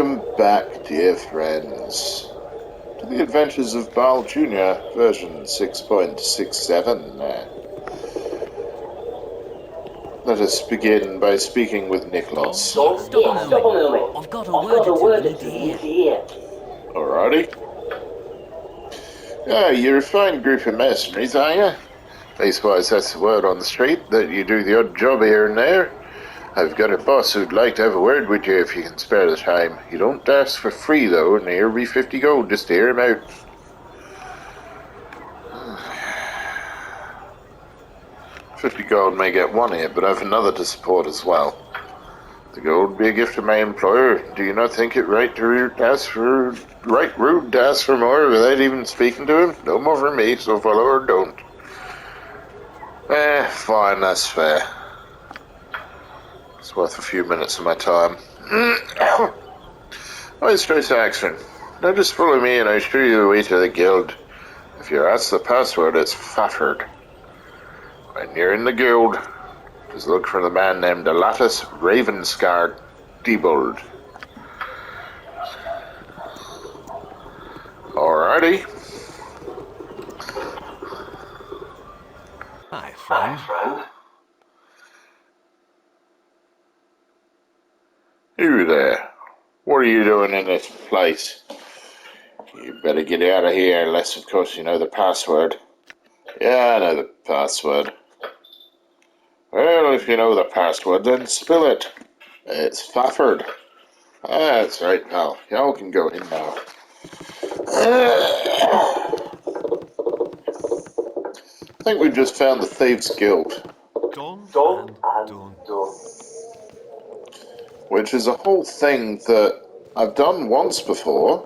Welcome back, dear friends, to the Adventures of Baldur Jr. version 6.67. Let us begin by speaking with Nicholas. Don, stop a moment. I've got a word or two need to hear. Alrighty. You're a fine group of mercenaries, are you? Leastwise, that's the word on the street, that you do the odd job here and there. I've got a boss who'd like to have a word with you if you can spare the time. You don't ask for free, though, and here'll be 50 gold just to hear him out. 50 gold may get one here, but I've another to support as well. The gold be a gift to my employer. Do you not think it rude to ask for more without even speaking to him? No more from me, so follow or don't. Fine, that's fair. It's worth a few minutes of my time. Straight to action. Now just follow me and I'll show you the way to the guild. If you're asked the password, it's Fafford. When you're in the guild, just look for the man named Alatus Ravenscar Diebold. Alrighty. Hi, friend. You there. What are you doing in this place? You better get out of here, unless of course you know the password. Yeah, I know the password. Well, if you know the password, then spill it. It's Fafford. That's right, pal. Y'all can go in now. I think we've just found the Thieves Guild. Done. Which is a whole thing that I've done once before.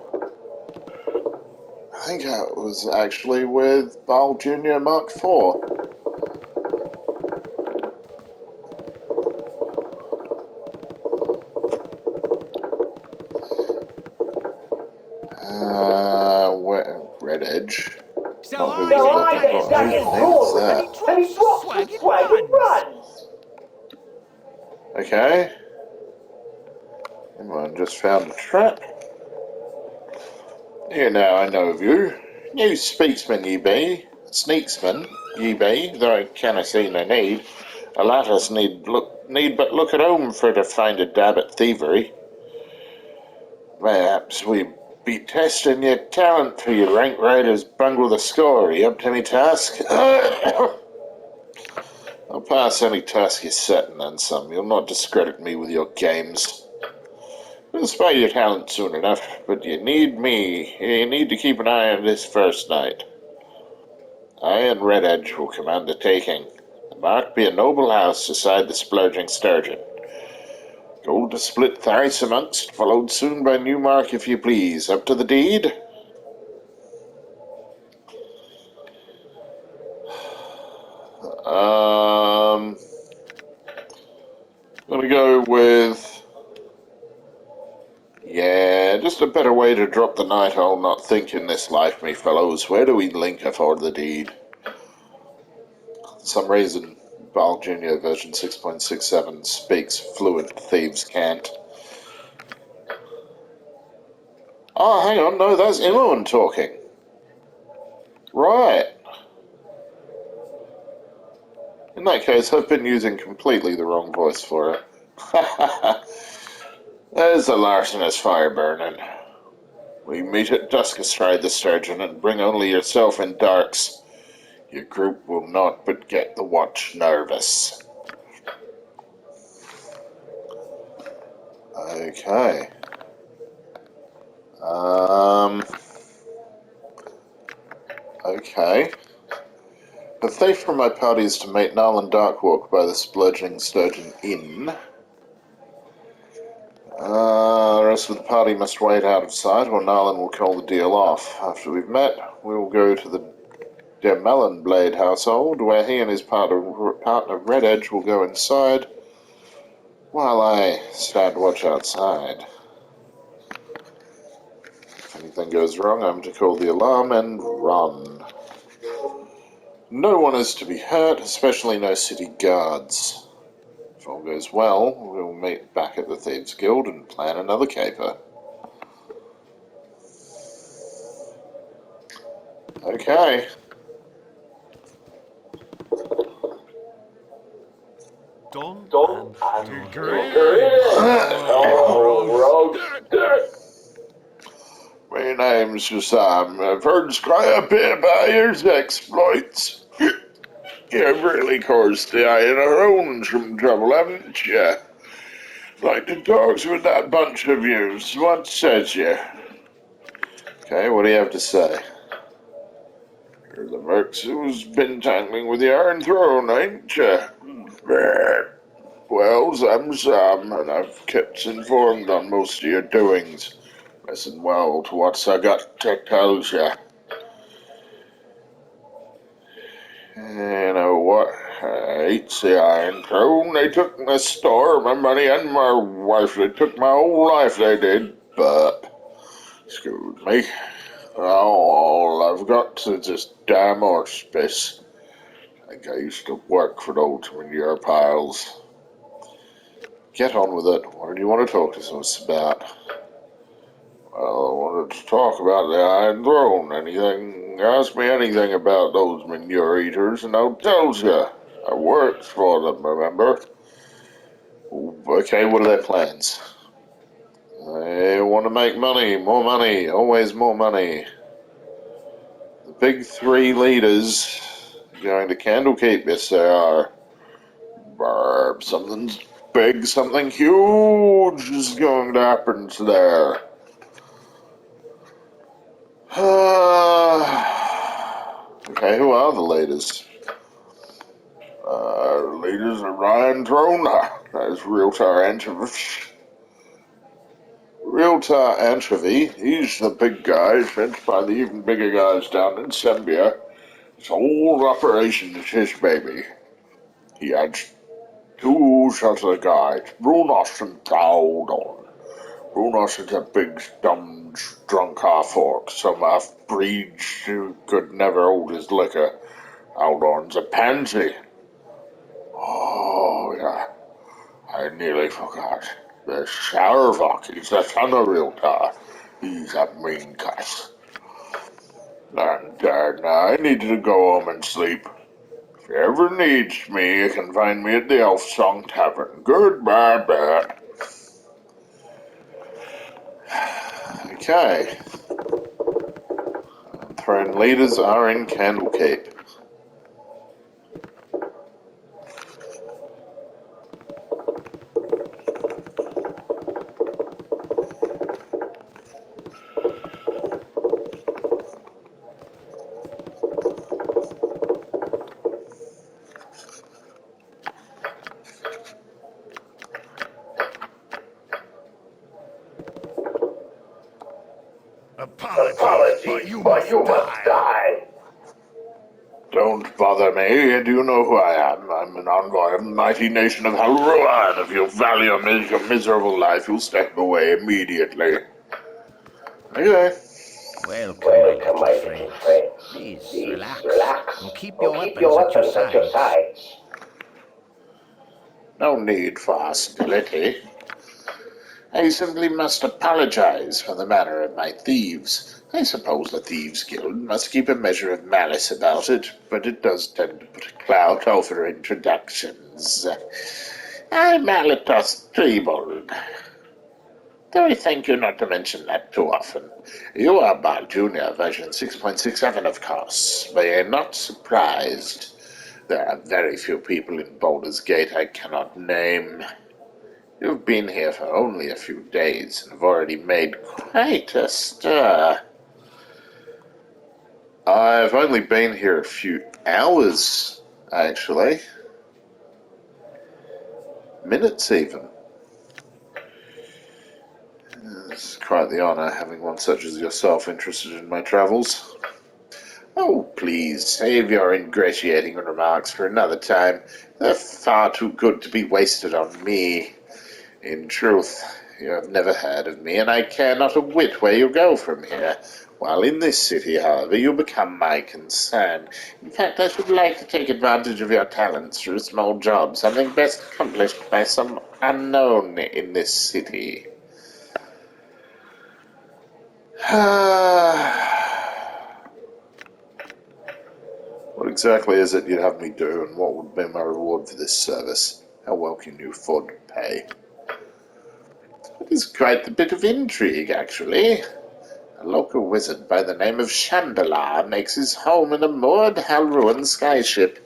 I think that was actually with Baldur Jr. Mark IV. Red Edge. So I get stuck in Who's and he drops the swag and runs. Okay. Anyone just found a trap. Here now, I know of you. New speaksman ye be. Sneaksman ye be, though I canna see no need. A lattice need but look at home for to find a dab at thievery. Perhaps we be testing your talent for your rank riders bungle the score. Are you up to any task? I'll pass any task you're set and then some. You'll not discredit me with your games. We'll spy your talent soon enough, but you need me. You need to keep an eye on this first night. I and Red Edge will command the taking. The mark be a noble house beside the splurging sturgeon. Gold to split thrice amongst, followed soon by new mark if you please. Up to the deed? I'm gonna go with... Yeah, just a better way to drop the night I'll not think in this life, me fellows. Where do we link afford the deed? For some reason, Bal Jr. version 6.67 speaks fluent thieves can't. Oh, hang on, no, that's Imoen talking. Right. In that case, I've been using completely the wrong voice for it. There's the larcenous fire burning. We meet at dusk astride the sturgeon and bring only yourself in darks. Your group will not but get the watch nervous. Okay. Okay. The thief from my party is to meet Narlan Darkwalk by the Splurging Sturgeon Inn. The rest of the party must wait out of sight, or Narlan will call the deal off. After we've met, we will go to the Der Melonblade household, where he and his partner Red Edge will go inside, while I stand watch outside. If anything goes wrong, I'm to call the alarm and run. No one is to be hurt, especially no city guards. If all goes well, we'll meet back at the Thieves Guild and plan another caper. Okay. Done Done and and degrees. Oh, My name's Sam. I've heard quite a bit about your exploits. You've really caused the eye and our own some trouble, haven't you? Like to talk with that bunch of yous. What says you? Okay, what do you have to say? You're the mercs who's been tangling with the Iron Throne, ain't you? Well, I'm Sam, and I've kept informed on most of your doings. Listen well to what I got to tell you. You know what? I hate the Iron Throne. They took my store, my money, and my wife. They took my whole life, they did. But, excuse me, all I've got is this damn horse piss. I think I used to work for those manure piles. Get on with it. What do you want to talk to us about? Well, I wanted to talk about the Iron Throne. Anything, ask me anything about those manure eaters, and I'll tell you. I worked for them, remember? Okay, what are their plans? They want to make money, always more money. The big three leaders going to Candlekeep, yes they are. Something's big, something huge is going to happen to there. Okay, who are the leaders? Leaders of Ryan Trona. There's Realtor Anchovy. He's the big guy, sent by the even bigger guys down in Sembia. His whole operation is his baby. He had two sort of guys, Brunos and Baldur. Brunos is a big, dumb, drunk half-orc, some half-breed who could never hold his liquor. Baldur's a pansy. Oh, yeah, I nearly forgot. The Sharvok is the son of Realtor. He's a mean cuss. And now I need to go home and sleep. If you ever needs me, you can find me at the Elf Song Tavern. Goodbye, Bat. Okay. Throne leaders are in Candlekeep. apologies, but you must die. Don't bother me. You know who I am. I'm an envoy of the mighty nation of Halrua, and if you value your miserable life, you'll step away immediately. Okay. Welcome, my little friends. Please relax and keep your weapons at your sides. No need for hostility. I simply must apologize for the manner of my thieves. I suppose the Thieves' Guild must keep a measure of malice about it, but it does tend to put a cloud over introductions. I'm Alitos Treebold. Though I thank you not to mention that too often. You are Bar Junior, version 6.67, of course, but you're not surprised. There are very few people in Baldur's Gate I cannot name. You've been here for only a few days and have already made quite a stir. I've only been here a few hours, actually. Minutes, even. It's quite the honor having one such as yourself interested in my travels. Oh, please, save your ingratiating remarks for another time. They're far too good to be wasted on me. In truth, you have never heard of me, and I care not a whit where you go from here. While in this city, however, you become my concern. In fact, I should like to take advantage of your talents for a small job, something best accomplished by some unknown in this city. exactly is it you'd have me do, and what would be my reward for this service? How well can you afford to pay? It is quite a bit of intrigue, actually. A local wizard by the name of Chandalar makes his home in a moored Halruan skyship.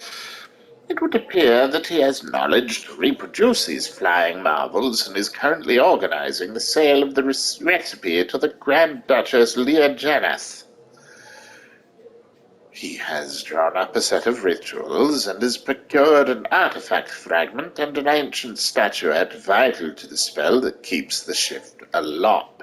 It would appear that he has knowledge to reproduce these flying marvels and is currently organizing the sale of the recipe to the Grand Duchess Leah Janeth. He has drawn up a set of rituals and has procured an artifact fragment and an ancient statuette vital to the spell that keeps the ship aloft.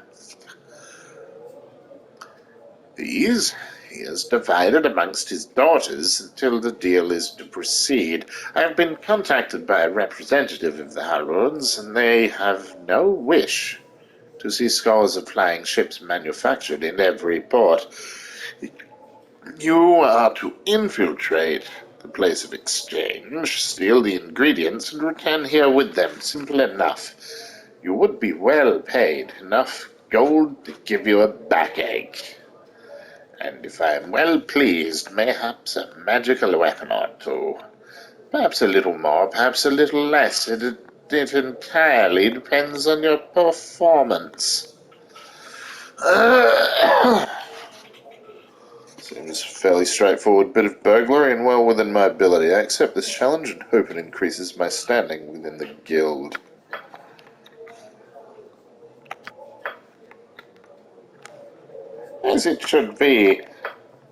These he has divided amongst his daughters until the deal is to proceed. I have been contacted by a representative of the Haruns, and they have no wish to see scores of flying ships manufactured in every port. You are to infiltrate the place of exchange, steal the ingredients, and return here with them. Simple enough. You would be well paid, enough gold to give you a backache. And if I am well pleased, mayhaps a magical weapon or two. Perhaps a little more, perhaps a little less. It entirely depends on your performance. Seems a fairly straightforward bit of burglary and well within my ability. I accept this challenge and hope it increases my standing within the guild. As it should be.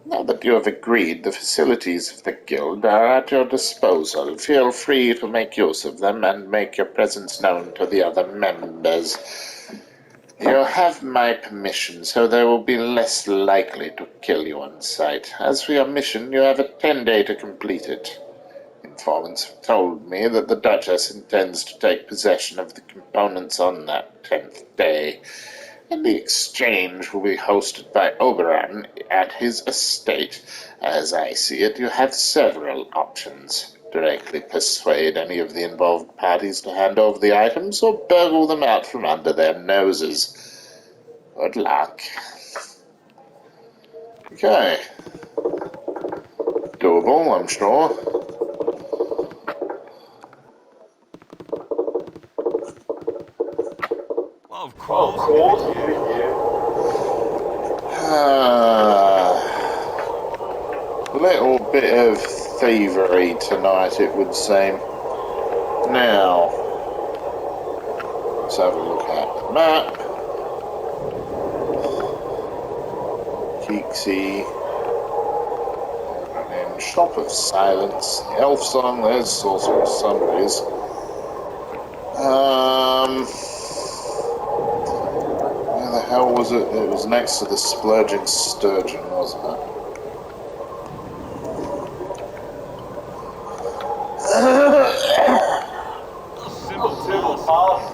Now that you have agreed, the facilities of the guild are at your disposal. Feel free to make use of them and make your presence known to the other members. You have my permission, so they will be less likely to kill you on sight. As for your mission, you have a 10-day to complete it. Informants have told me that the Duchess intends to take possession of the components on that 10th day, and the exchange will be hosted by Oberon at his estate. As I see it, you have several options. Directly persuade any of the involved parties to hand over the items, or burgle them out from under their noses. Good luck. Okay. Doable, I'm sure. Of course, give it here. A little bit of thievery tonight, it would seem. Now, let's have a look at the map. Keeksy. And then Shop of Silence, the Elf Song, there's Sorcerer's Sundries. Where the hell was it? It was next to the Splurging Sturgeon, wasn't it? A simple task.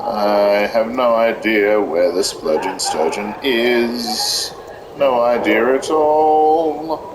I have no idea where the Splurging Sturgeon is. No idea at all.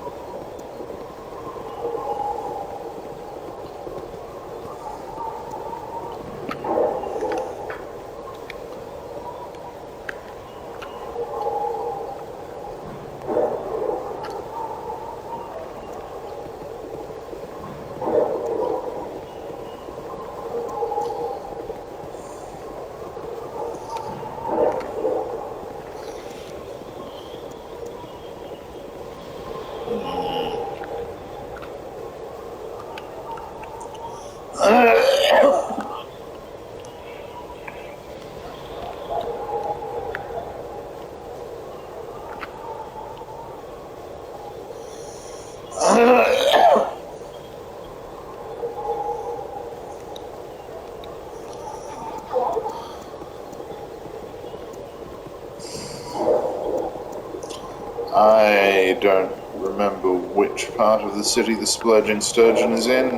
I don't remember which part of the city the Splurging Sturgeon is in.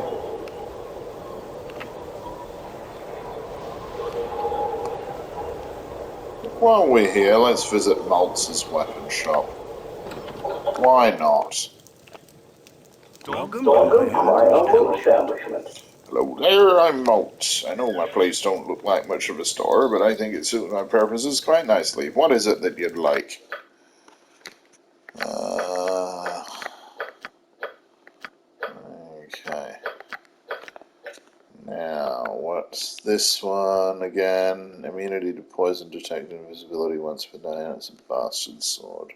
While we're here, let's visit Maltz's weapon shop. Why not? Welcome Welcome to my humble establishment. Hello there, I'm Malt. I know my place don't look like much of a store, but I think it suits my purposes quite nicely. What is it that you'd like? Okay. Now, what's this one again? Immunity to poison, detect invisibility once per day. That's a bastard sword.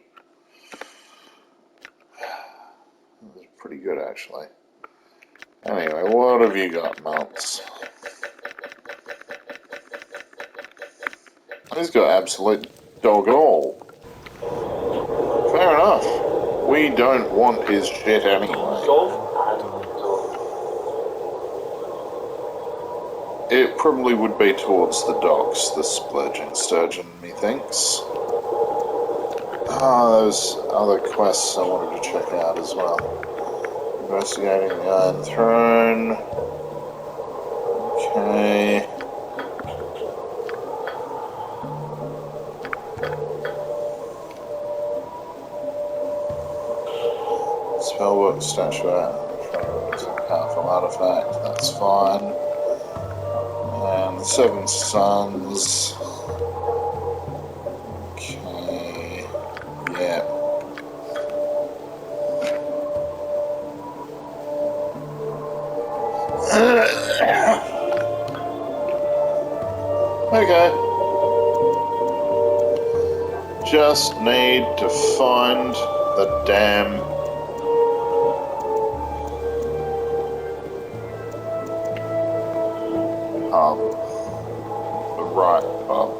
That's pretty good, actually. Anyway, what have you got, Malts? He's got absolute dog all. Fair enough. We don't want his shit anyway. It probably would be towards the docks, the splurging sturgeon, methinks. Ah, those other quests I wanted to check out as well. Investigating the Iron Throne. Okay. Spellbook statuette. It's a powerful artifact, that's fine. And the Seven Sons. Okay. Yeah. Okay. Just need to find the damn pub. The right pub.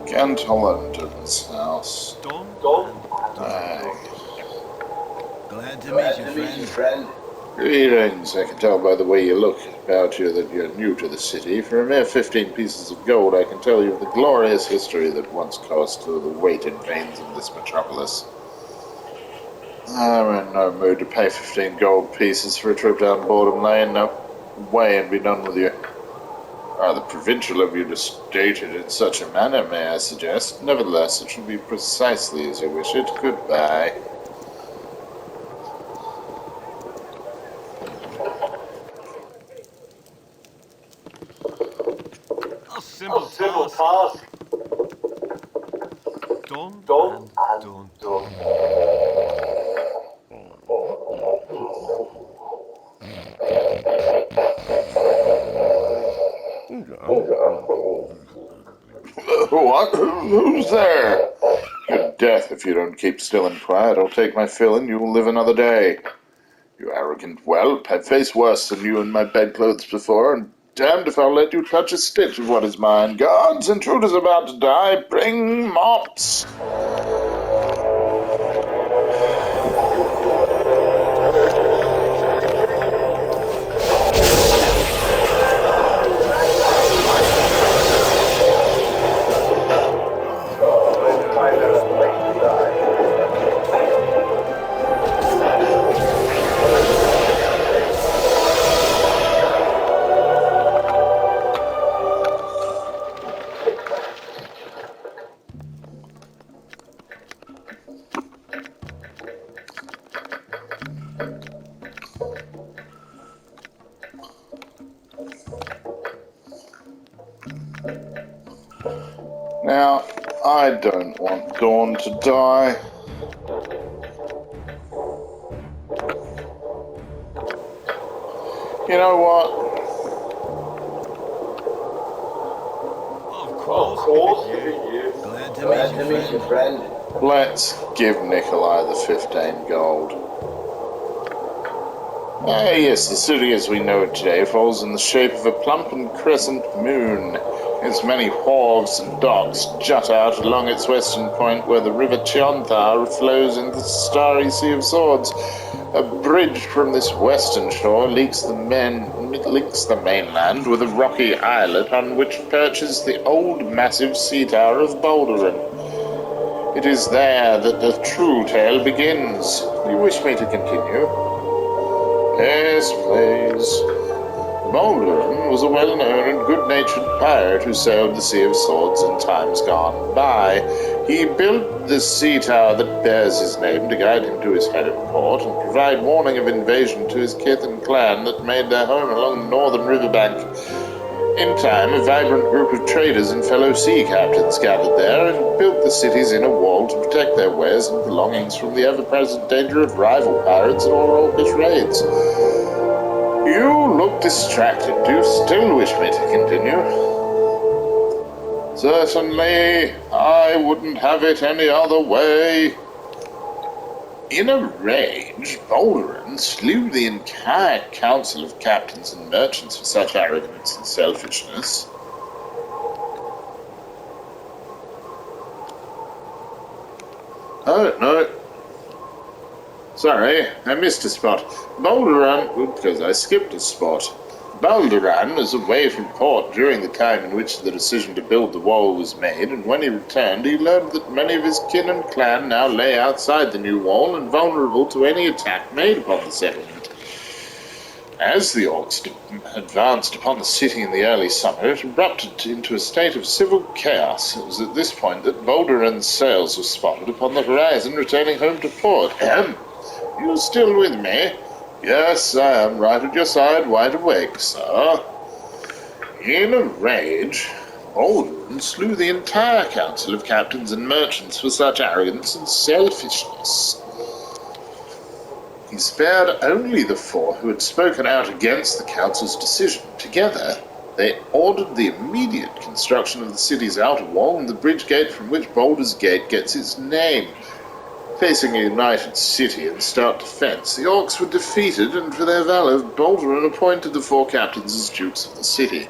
Kent Hollander's house. Done. Dang. Glad to meet you, friend. Greetings. I can tell by the way you look about you that you're new to the city. For a mere 15 pieces of gold, I can tell you of the glorious history that once coursed through the weighted veins of this metropolis. I'm in no mood to pay 15 gold pieces for a trip down Boredom Lane. No way and be done with you. Rather provincial of you to state it in such a manner, may I suggest. Nevertheless, it shall be precisely as you wish it. Goodbye. A simple task. Done. Done. What? Who's there? Good death, if you don't keep still and quiet, I'll take my fill and you'll live another day. You arrogant whelp, I've faced worse than you in my bedclothes before, and damned if I'll let you touch a stitch of what is mine. Guards, intruder's about to die. Bring mops. Now, I don't want Dawn to die. You know what? Of course. Glad to meet you, friend. Let's give Nikolai the 15 gold. Ah, yes, the city as we know it today falls in the shape of a plump and crescent moon. Its many wharves and docks jut out along its western point where the river Chionthar flows into the starry Sea of Swords. A bridge from this western shore links the mainland with a rocky islet on which perches the old massive sea tower of Baldur. It is there that the true tale begins. Do you wish me to continue? Yes, please. Baldur was a well-known and good-natured pirate who sailed the Sea of Swords in times gone by. He built the sea tower that bears his name to guide him to his home port and provide warning of invasion to his kith and clan that made their home along the northern riverbank. In time, a vibrant group of traders and fellow sea captains gathered there and built the city's inner wall to protect their wares and belongings from the ever-present danger of rival pirates and all-orcish raids. You look distracted. Do you still wish me to continue? Certainly, I wouldn't have it any other way. In a rage, Baldur slew the entire council of captains and merchants for such arrogance and selfishness. Oh, no. Sorry, I missed a spot. Baldur, because I skipped a spot. Baldur was away from port during the time in which the decision to build the wall was made, and when he returned, he learned that many of his kin and clan now lay outside the new wall and vulnerable to any attack made upon the settlement. As the orcs advanced upon the city in the early summer, it erupted into a state of civil chaos. It was at this point that Baldur sails were spotted upon the horizon, returning home to port. You still with me? Yes, I am right at your side, wide awake, sir. In a rage, Baldur slew the entire council of captains and merchants for such arrogance and selfishness. He spared only the four who had spoken out against the council's decision. Together, they ordered the immediate construction of the city's outer wall and the bridge gate from which Baldur's Gate gets its name. Facing a united city in stark defense, the orcs were defeated, and for their valor, Baldur appointed the four captains as dukes of the city.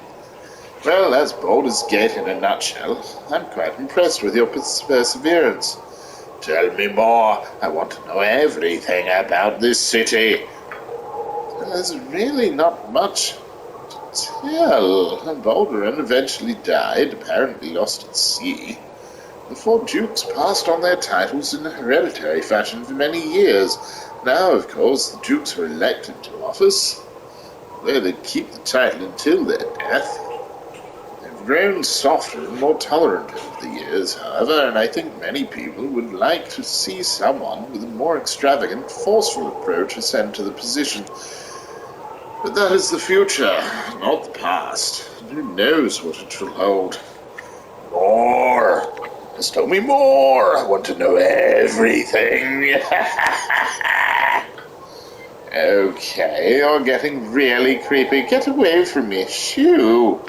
Well, that's Baldur's Gate in a nutshell. I'm quite impressed with your perseverance. Tell me more. I want to know everything about this city. There's really not much to tell. Baldur eventually died, apparently lost at sea. The four dukes passed on their titles in a hereditary fashion for many years. Now, of course, the dukes were elected to office, though they'd keep the title until their death. They've grown softer and more tolerant over the years, however, and I think many people would like to see someone with a more extravagant, forceful approach ascend to the position. But that is the future, not the past. Who knows what it will hold? More! Just tell me more. I want to know everything. Okay, you're getting really creepy. Get away from me. Shoo.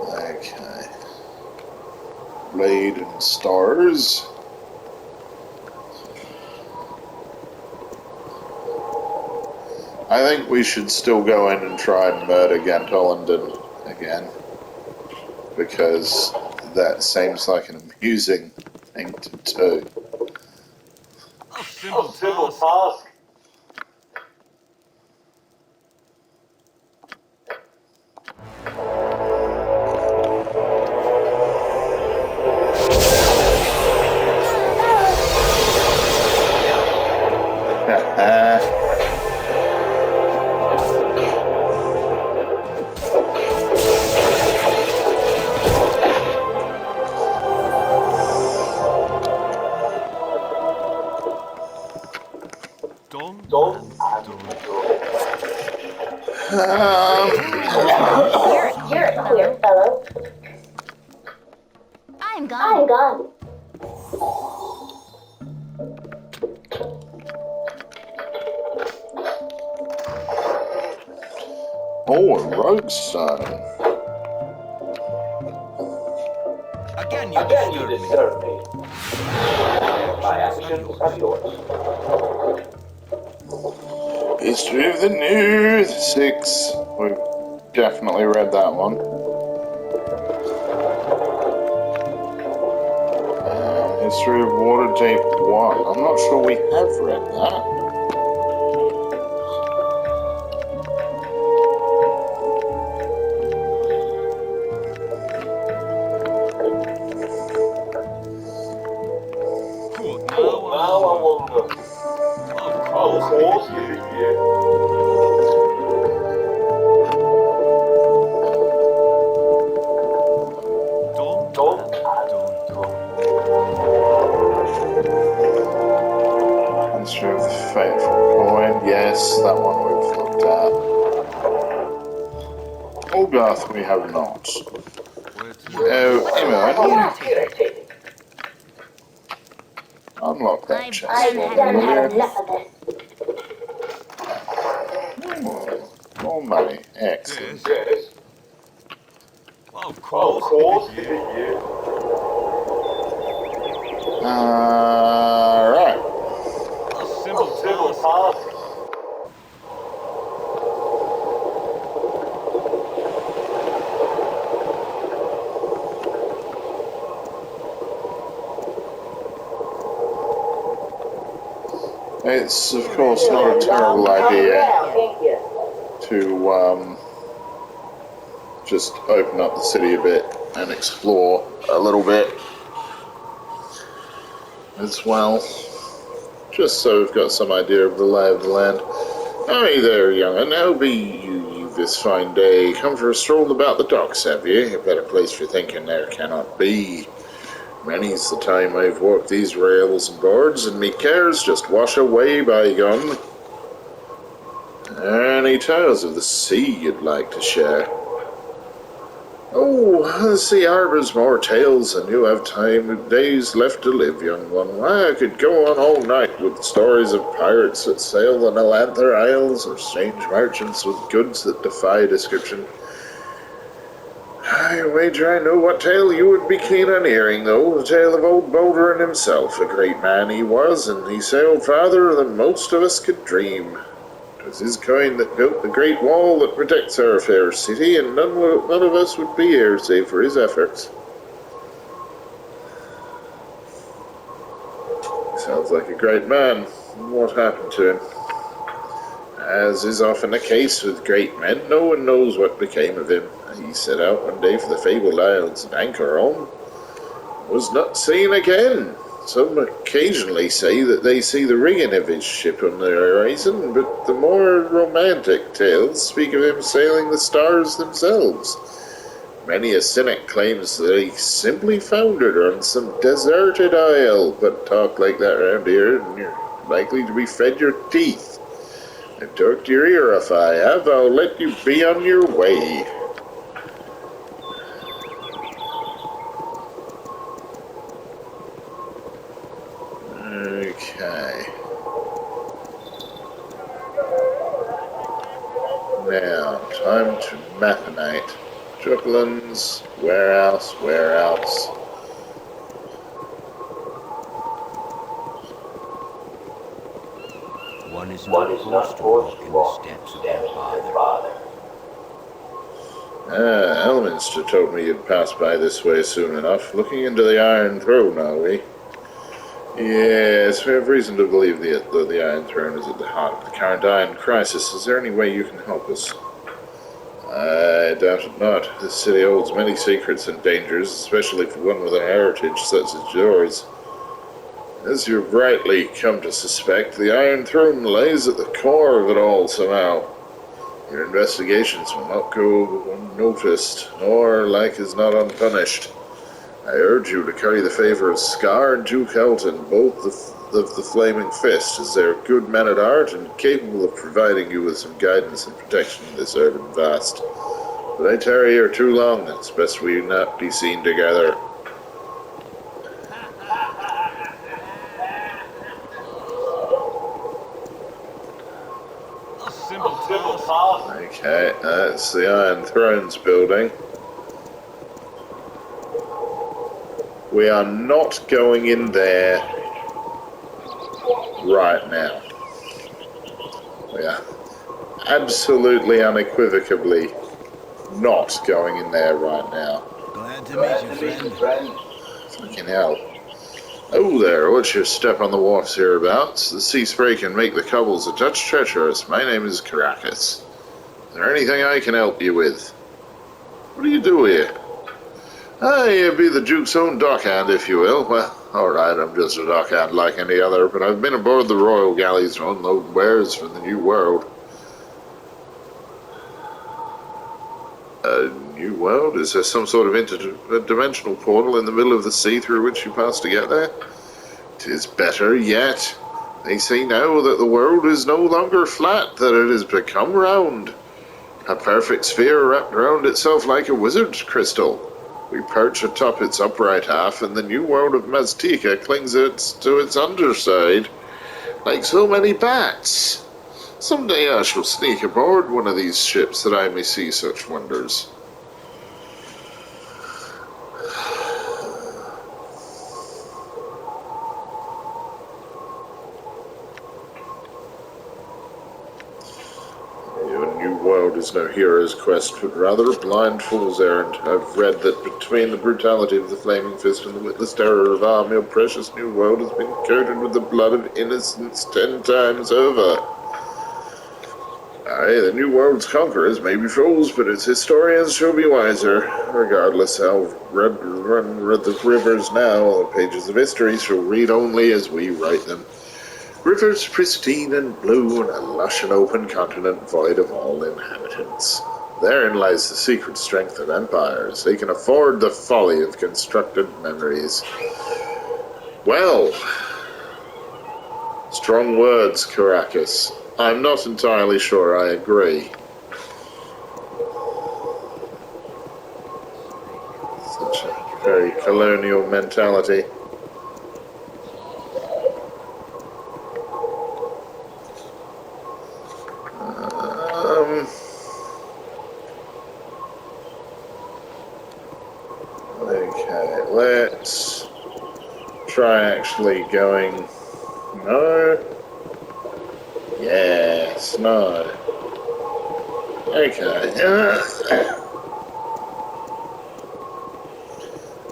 Okay. Blade and stars. I think we should still go in and try and murder Gantolanden again, because that seems like an amusing thing to do. A simple task. You're a queer fellow. I'm gone. Oh, a rogue stone. Again, you disturb me. My actions are yours. History of the New 6. We've definitely read that one. History of Waterdeep 1. I'm not sure we have read that. Doth we have not. Where to? Eamon, unlock that chest. I've done had enough of this. More money. Excellent. This? Well, of course, if it's you. Alright. A simple task. It's, of course, not a terrible idea to just open up the city a bit and explore a little bit as well, just so we've got some idea of the lay of the land. Hey there, young'un, how be you this fine day? Come for a stroll about the docks, have you? A better place for thinking there cannot be. Many's the time I've walked these rails and boards, and me cares just wash away bygone. Any tales of the sea you'd like to share? Oh, the sea harbours more tales than you have days left to live, young one. Why, I could go on all night with stories of pirates that sail the Nalanther Isles, or strange merchants with goods that defy description. I wager I know what tale you would be keen on hearing, though. The tale of old Baldur and himself. A great man he was, and he sailed farther than most of us could dream. 'Twas his kind that built the great wall that protects our fair city, and none of us would be here save for his efforts. Sounds like a great man. What happened to him? As is often the case with great men, no one knows what became of him. He set out one day for the fabled isles of Anchor home, was not seen again. Some occasionally say that they see the rigging of his ship on the horizon, but the more romantic tales speak of him sailing the stars themselves. Many a cynic claims that he simply foundered on some deserted isle, but talk like that around here and you're likely to be fed your teeth. I've torqued your ear if I have, I'll let you be on your way. Okay. Now, time to machinate. Jugglin's, where else? One is not forced to walk in the steps of their father. Elminster told me you'd pass by this way soon enough. Looking into the Iron Throne, are we? Yes, we have reason to believe the Iron Throne is at the heart of the current Iron Crisis. Is there any way you can help us? I doubt it not. This city holds many secrets and dangers, especially for one with a heritage such as yours. As you've rightly come to suspect, the Iron Throne lays at the core of it all somehow. Your investigations will not go unnoticed, nor, like as not, unpunished. I urge you to curry the favor of Scar and Duke Elton, both of the Flaming Fist, as they are good men-at-art and capable of providing you with some guidance and protection in this urban vast. But I tarry here too long, it's best we not be seen together. A simple task. Okay, that's the Iron Thrones building. We are not going in there right now. We are absolutely unequivocally not going in there right now. Glad to meet you, friend. Fucking hell. Oh there, what's your step on the wharfs hereabouts? The sea spray can make the cobbles a touch treacherous. My name is Caracas. Is there anything I can help you with? What do you do here? You be the Duke's own dockhand, if you will. Well, alright, I'm just a dockhand like any other, but I've been aboard the royal galleys to unload wares from the New World. New World? Is there some sort of interdimensional portal in the middle of the sea through which you pass to get there? 'Tis better yet. They say now that the world is no longer flat, that it has become round. A perfect sphere wrapped round itself like a wizard's crystal. We perch atop its upright half, and the new world of Maztica clings to its underside, like so many bats. Someday I shall sneak aboard one of these ships that I may see such wonders. Your new world is no hero's quest, but rather a blind fool's errand. I've read that between the brutality of the Flaming Fist and the witless terror of Arm, your precious new world has been coated with the blood of innocents 10 times over. Aye, the New World's conquerors may be fools, but its historians shall be wiser. Regardless how run the rivers now, the pages of history shall read only as we write them. Rivers pristine and blue, and a lush and open continent void of all inhabitants. Therein lies the secret strength of empires. They can afford the folly of constructed memories. Well, strong words, Caracas. I'm not entirely sure I agree. Such a very colonial mentality. Okay, let's try actually going. No. Yes, no. Okay.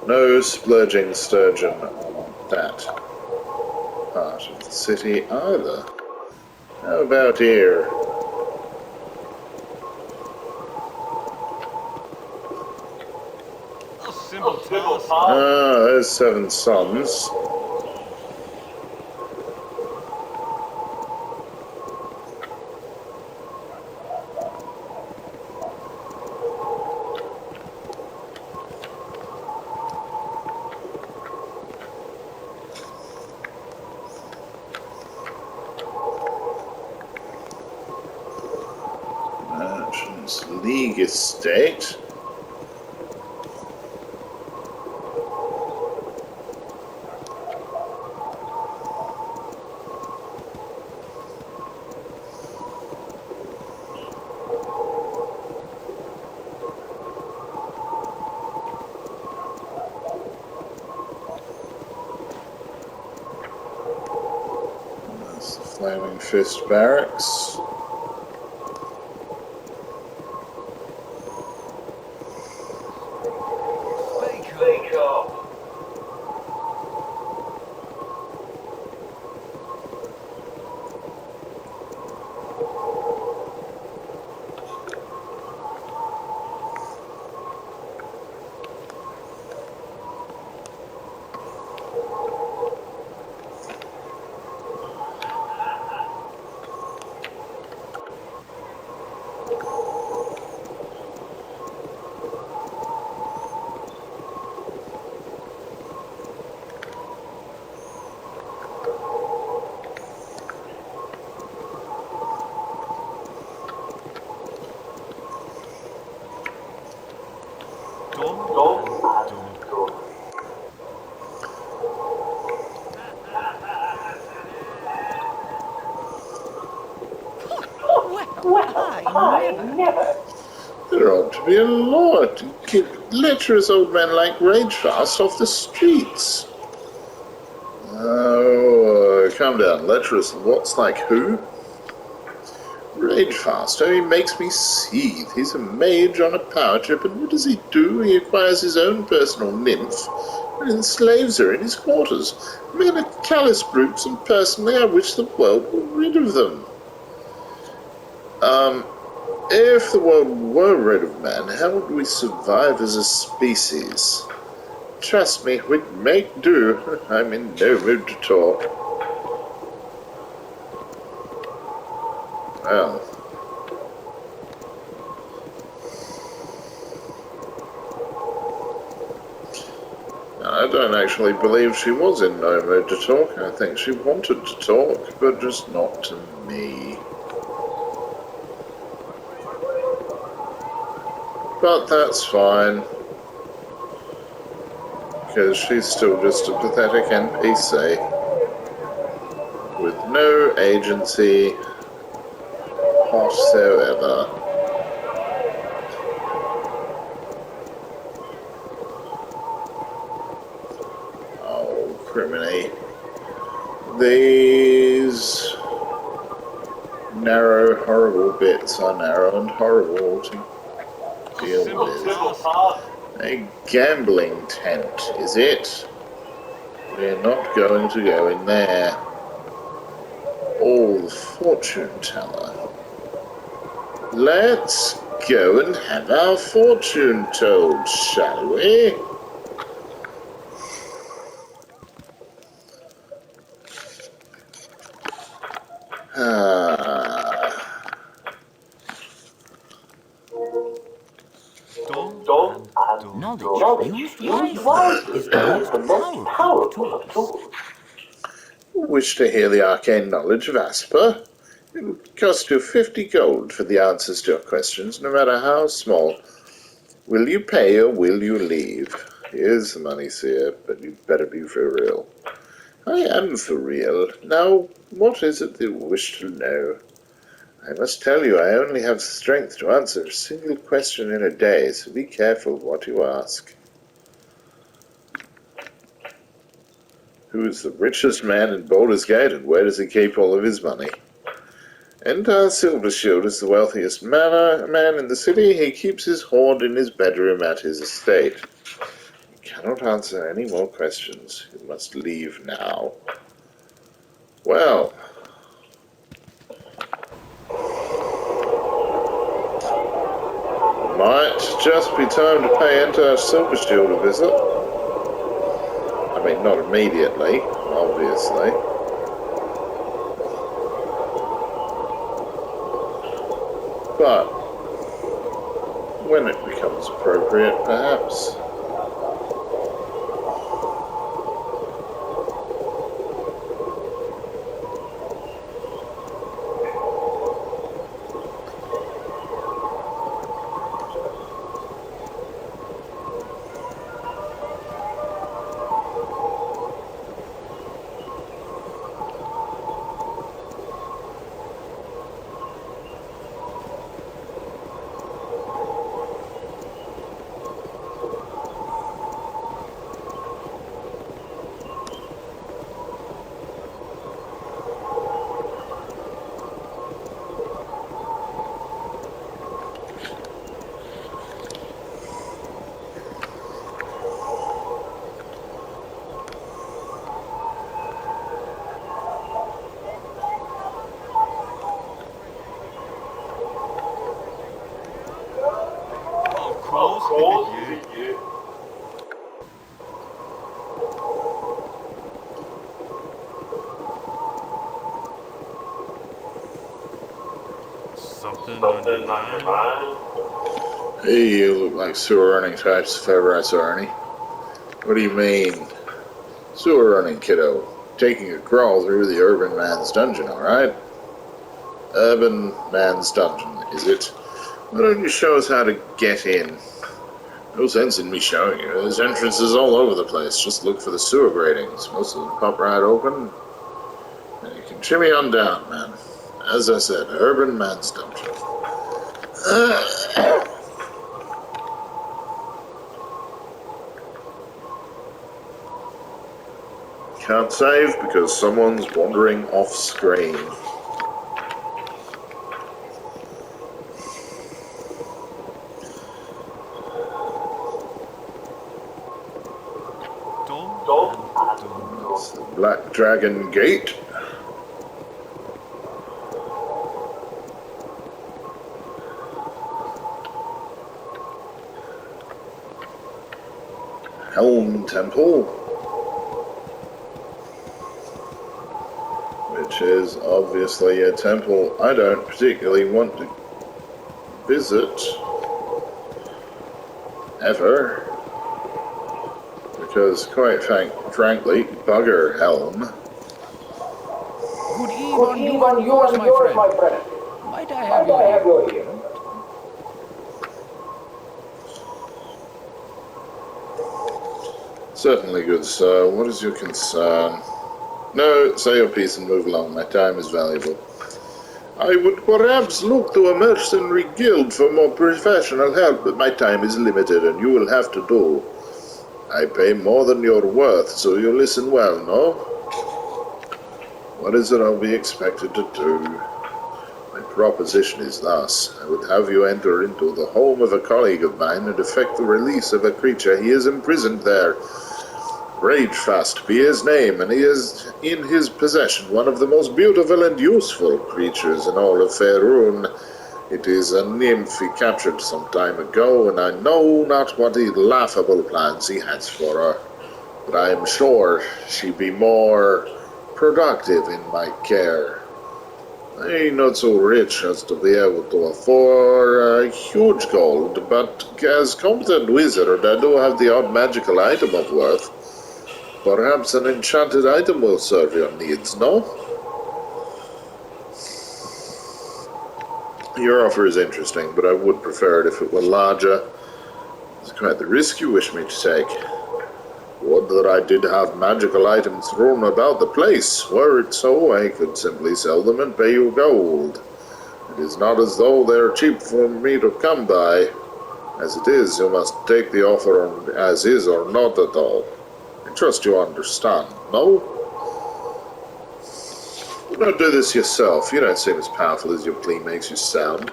No splurging sturgeon on that part of the city either. How about here? A simple task. Ah, there's 7 sons. Merchants League Estate. That's the Flaming Fist Barracks. There ought to be a law to keep lecherous old men like Ragefast off the streets. Oh, calm down. Lecherous what's like who? Ragefast, oh, he makes me seethe. He's a mage on a power trip, and what does he do? He acquires his own personal nymph and enslaves her in his quarters. Men are callous brutes, and personally I wish the world were rid of them. If the world were rid of men, how would we survive as a species? Trust me, we'd make do. I'm in no mood to talk. Well. I don't actually believe she was in no mood to talk. I think she wanted to talk, but just not to me. But that's fine, because she's still just a pathetic NPC with no agency whatsoever. Oh, criminy. These narrow, horrible bits are narrow and horrible to deal with. A gambling tent, is it? We're not going to go in there. Oh, the fortune teller. Let's go and have our fortune told, shall we? Dull and Knowledge used Used wisely is the most the most powerful of powerful of tools. tools. Wish to hear the arcane knowledge of Asper? It would cost you 50 gold for the answers to your questions, no matter how small. Will you pay or will you leave? Here's the money, sir, but you'd better be for real. I am for real. Now, what is it that you wish to know? I must tell you, I only have strength to answer a single question in a day, so be careful what you ask. Who is the richest man in Baldur's Gate, and where does he keep all of his money? Enter Silvershield is the wealthiest man in the city. He keeps his hoard in his bedroom at his estate. You cannot answer any more questions. You must leave now. Well, might just be time to pay Enter Silvershield a visit. I mean, not immediately, obviously. But when it becomes appropriate, perhaps. Of course, you. Something on your mind? Hey, you look like sewer running types if ever I saw any. What do you mean? Sewer running, kiddo. Taking a crawl through the urban man's dungeon, alright? Urban man's dungeon, is it? Why don't you show us how to get in? No sense in me showing you. There's entrances all over the place. Just look for the sewer gratings. Most of them pop right open. And you can shimmy on down, man. As I said, urban man's dungeon. Can't save because someone's wandering off screen. That's the Black Dragon Gate. Helm Temple, which is obviously a temple I don't particularly want to visit ever, because quite frankly, bugger Helm. Good eve on you and yours, my friend. Might I have your ear? Certainly, good sir. What is your concern? No, say your piece and move along. My time is valuable. I would perhaps look to a mercenary guild for more professional help, but my time is limited, and you will have to do. I pay more than you're worth, so you listen well, no? What is it I'll be expected to do? My proposition is thus. I would have you enter into the home of a colleague of mine and effect the release of a creature he is imprisoned there. Ragefast be his name, and he is in his possession one of the most beautiful and useful creatures in all of Faerun. It is a nymph he captured some time ago, and I know not what laughable plans he has for her. But I am sure she be more productive in my care. I ain't not so rich as to be able to afford huge gold, but as competent wizard I do have the odd magical item of worth. Perhaps an enchanted item will serve your needs, no? Your offer is interesting, but I would prefer it if it were larger. It's quite the risk you wish me to take. Would that I did have magical items thrown about the place. Were it so, I could simply sell them and pay you gold. It is not as though they are cheap for me to come by. As it is, you must take the offer as is or not at all. I trust you understand, no? Do not do this yourself. You don't seem as powerful as your plea makes you sound.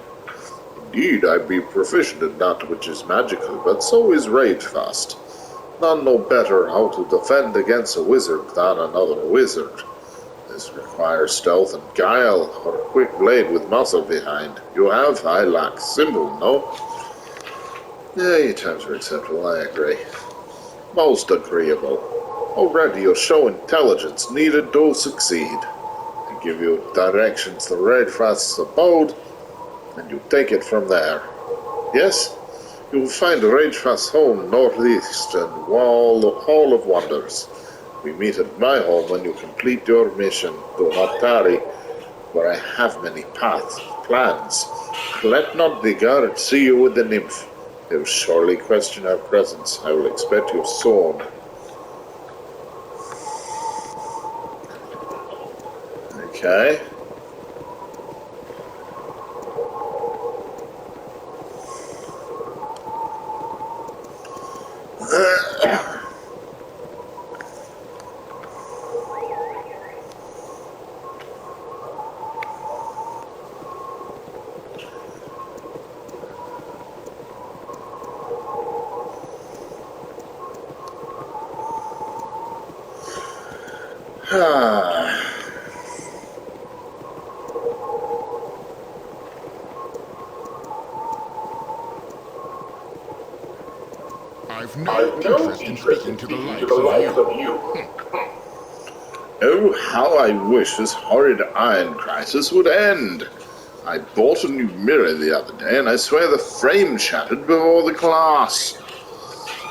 Indeed, I be proficient in that which is magical, but so is Ragefast. None know better how to defend against a wizard than another wizard. This requires stealth and guile, or a quick blade with muscle behind. You have, I lack symbol, no? Yeah, your terms are acceptable, I agree. Most agreeable. Already you show intelligence needed to succeed. I give you directions to Ragefast's abode, and you take it from there. Yes? You will find Ragefast's home northeast and Hall of Wonders. We meet at my home when you complete your mission. Do not tarry, for I have many plans. Let not the guard see you with the nymph. They will surely question our presence. I will expect you soon. Okay. I've no interest in speaking to the likes of you. Oh, how I wish this horrid iron crisis would end. I bought a new mirror the other day, and I swear the frame shattered before the class.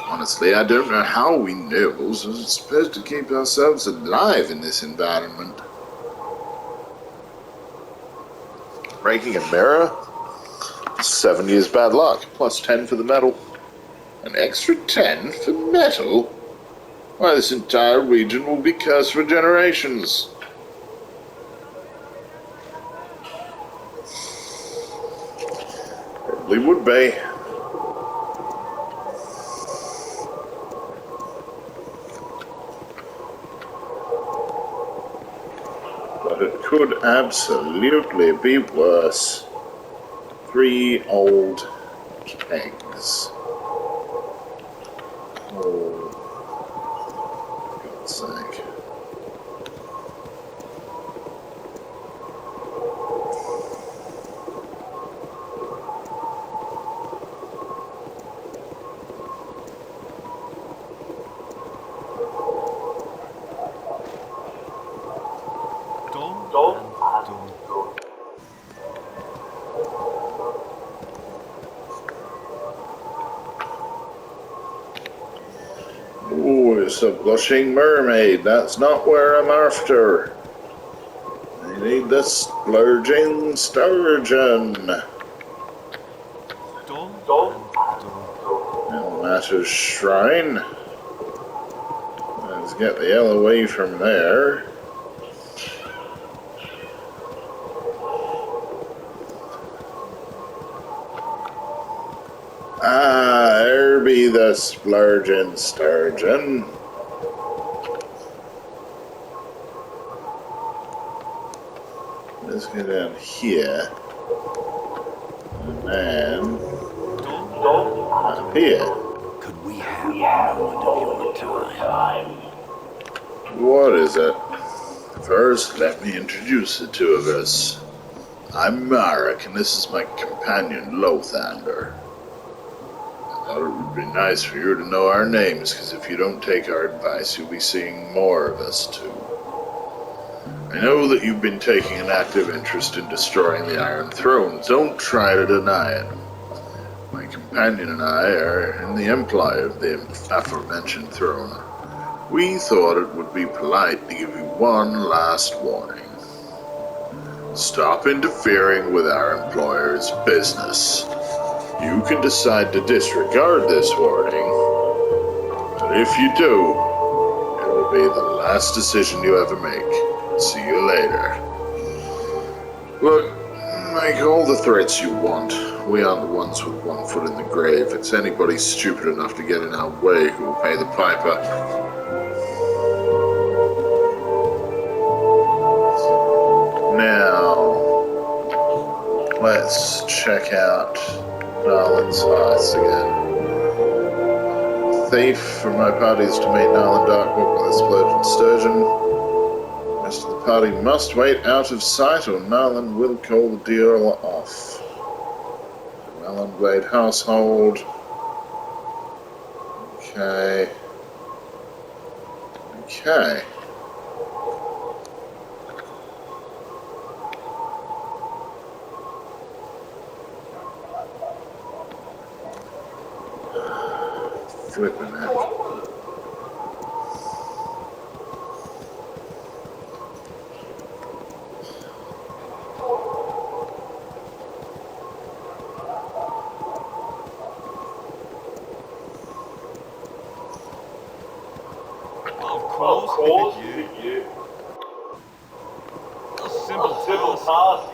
Honestly, I don't know how we nobles are supposed to keep ourselves alive in this environment. Breaking a mirror? 7 years bad luck, plus 10 for the metal. An extra 10 for metal? Why, this entire region will be cursed for generations. Probably would be. But it could absolutely be worse. 3 old kegs. Oh, for God's sake. Ooh, it's a blushing mermaid. That's not where I'm after. I need the splurging sturgeon. No matter, shrine. get the hell away from there. Ah, there be the splurging sturgeon. Let's go down here. And then up here. Could we have a moment of your time? What is it? First, let me introduce the two of us. I'm Marek, and this is my companion, Lothander. I thought it would be nice for you to know our names, because if you don't take our advice, you'll be seeing more of us too. I know that you've been taking an active interest in destroying the Iron Throne. Don't try to deny it. My companion and I are in the employ of the aforementioned throne. We thought it would be polite to give you one last warning. Stop interfering with our employer's business. You can decide to disregard this warning, but if you do, it will be the last decision you ever make. See you later. Look, make all the threats you want. We aren't the ones with one foot in the grave. It's anybody stupid enough to get in our way who will pay the piper. Now, let's check out Narlan's hearts again. Thief from my party is to meet Narlan Darkwood with a splurging sturgeon. The rest of the party must wait out of sight or Narlan will call the deal off. Narlan Blade household. Okay. Okay. Flipping it. Of course, you. A simple task.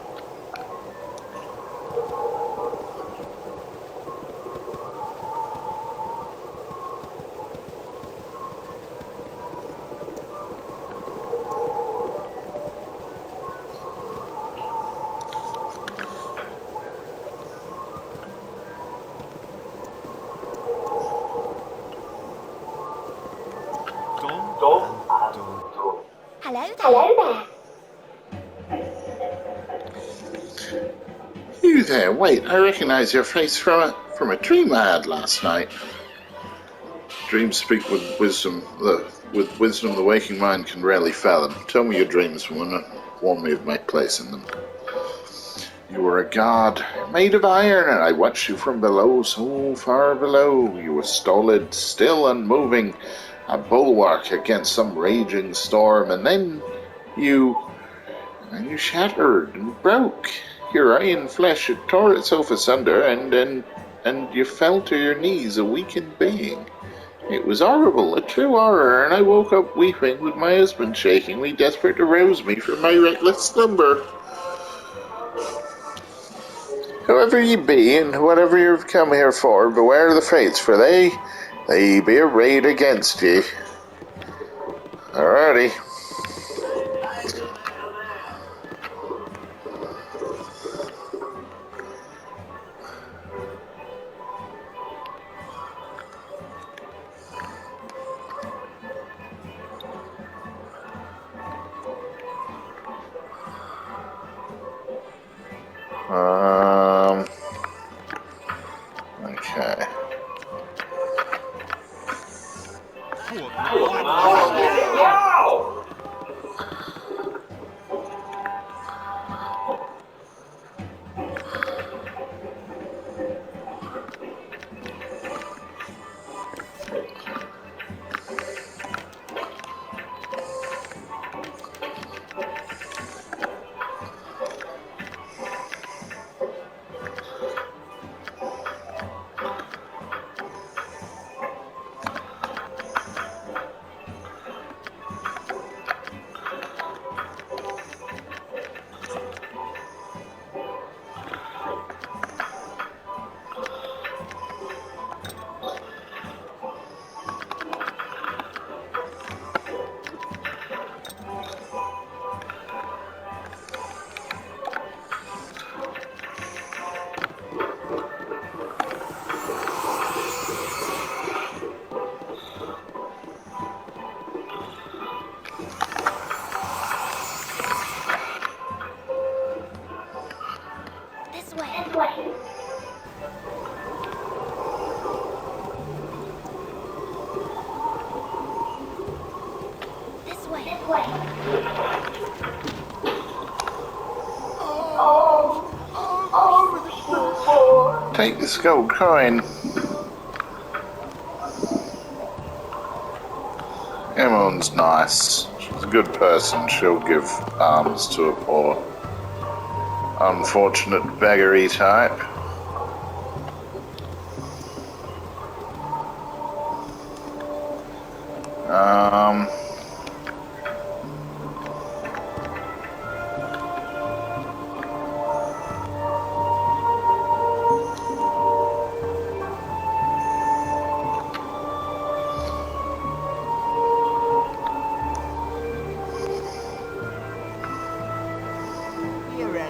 Hello there. You there, wait, I recognize your face from a dream I had last night. Dreams speak with wisdom. With wisdom, the waking mind can rarely fathom. Tell me your dreams, woman. Warn me of my place in them. You were a god, made of iron, and I watched you from below, so far below. You were stolid, still unmoving, a bulwark against some raging storm, and then you shattered and broke. Your iron flesh had tore itself asunder, and you fell to your knees, a weakened being. It was horrible, a true horror, and I woke up weeping with my husband shaking me, desperate to rouse me from my reckless slumber. Whoever ye be, and whatever you've come here for, beware the fates, for they be arrayed against ye. Alrighty. Okay. Wow! take this gold coin. Emmelin's nice. She's a good person. She'll give alms to a poor, unfortunate beggary type.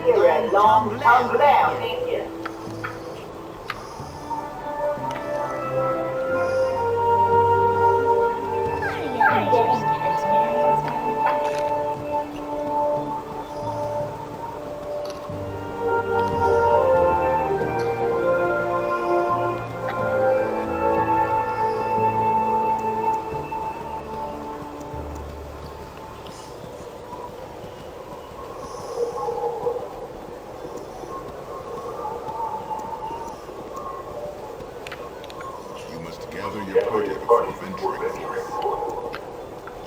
You're a long tongue down, ain't you? You must gather your party before venturing forth.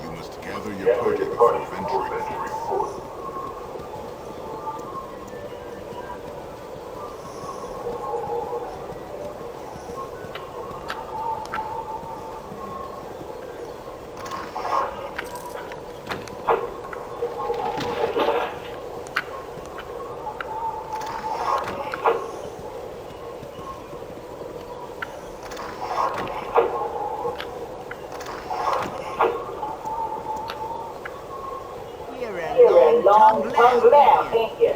You must gather your party before venturing forth. You're a long tongue down, ain't you?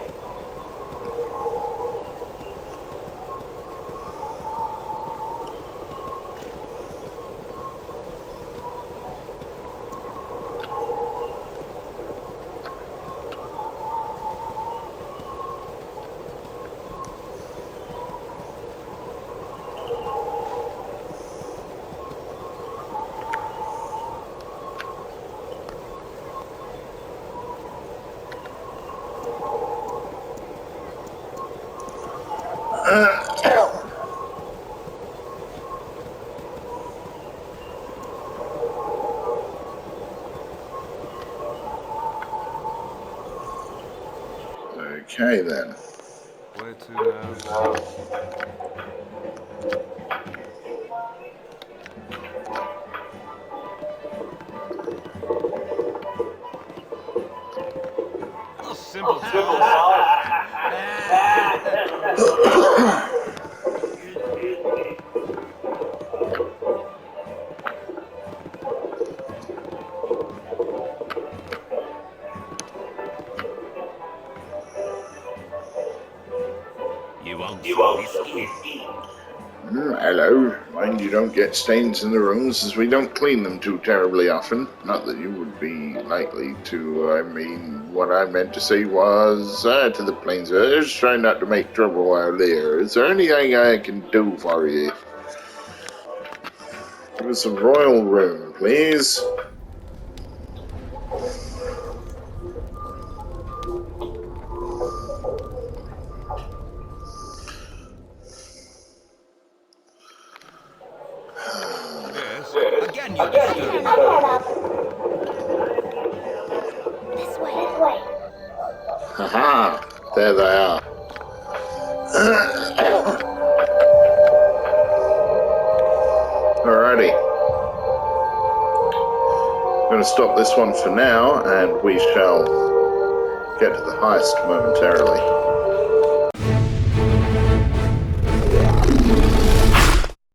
Okay then. Where to now? A simple song. You want some whiskey? Hello. Mind you don't get stains in the rooms, as we don't clean them too terribly often. Not that you would be likely to. I mean, what I meant to say was, to the plainsers, try not to make trouble while there. Is there anything I can do for you? Give us some royal room, please. Yes. Again you disturb. This way. Haha, there they are. Alrighty. I'm going to stop this one for now, and we shall get to the heist momentarily.